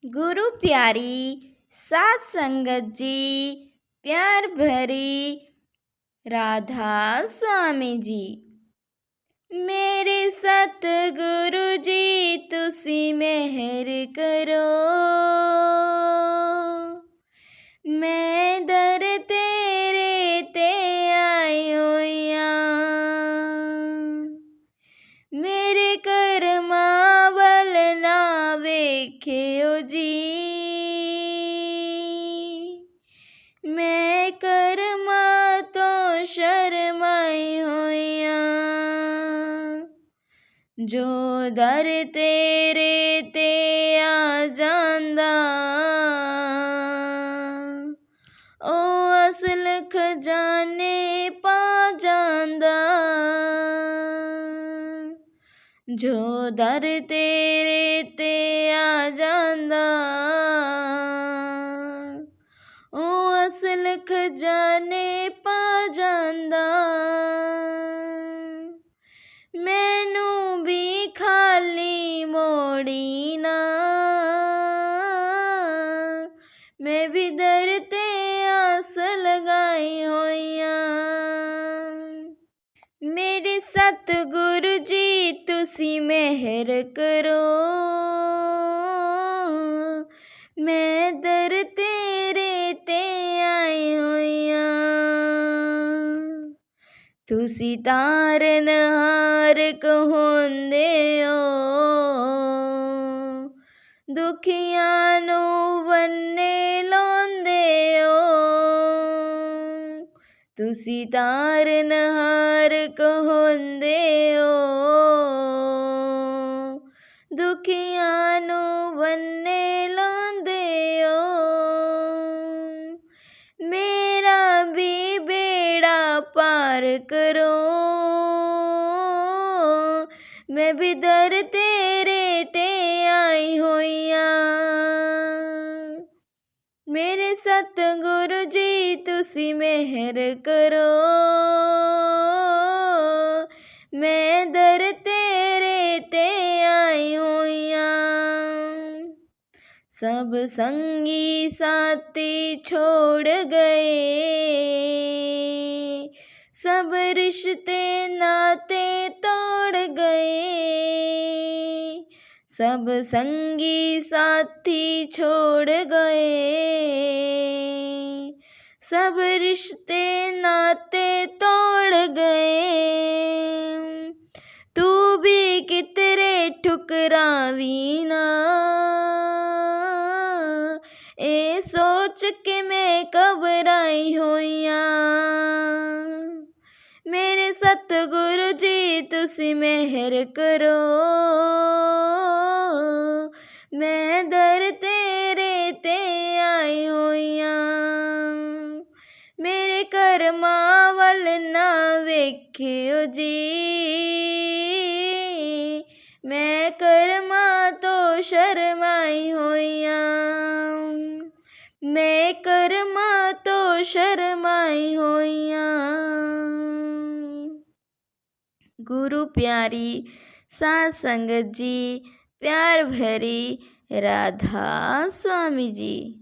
गुरु प्यारी सात संगत जी, प्यार भरी राधा स्वामी जी। मेरे सतगुरु जी तुसी मेहर करो, मैं दर तेरे ते आई होइयां। मेरे कर्मा वल ना वेख्यो जी, मैं कर्मा तो शर्माई होइयां। जो दर तेरे ते आ जांदा, ओ असल खजाने पा जांदा। जो दर तेरे ते आ जांदा, ओ असल खजाने पा जांदा। मैनू भी खाली मोड़ी ना, मैं भी दर ते आस लगाई होइयां। मेरे सतगुरु जी तुसी मेहर करो, मैं दर तेरे ते आई होइयां। तुसी तारनहार कहोंदे हो, दुखियां नू बन्ने लांदे हो। तुसी तारनहार कहोंदे हो, दुखियां नू बन्ने लांदे हो। मेरा भी बेड़ा पार करो, मैं भी दर तेरे ते आई होइयां। मेरे सतगुरु जी तुसी मेहर करो, मैं दर तेरे ते आई होइयां। सब संगी साथी छोड़ गए, सब रिश्ते नाते तोड़ गए। सब संगी साथी छोड़ गए, सब रिश्ते नाते तोड़ गए। तू भी कितरे ठुकरावी ना, ए सोच के मैं घबराई होइयां। मेरे सतगुरु जी तुसी मेहर करो, मैं दर तेरे ते आई होइयां। मेरे कर्मा वल ना वेख्यो जी, मैं कर्मा तो शर्माई होइयां। मैं कर्मा तो शर्माई होइयां। गुरु प्यारी सात संगत जी, प्यार भरी राधा स्वामी जी।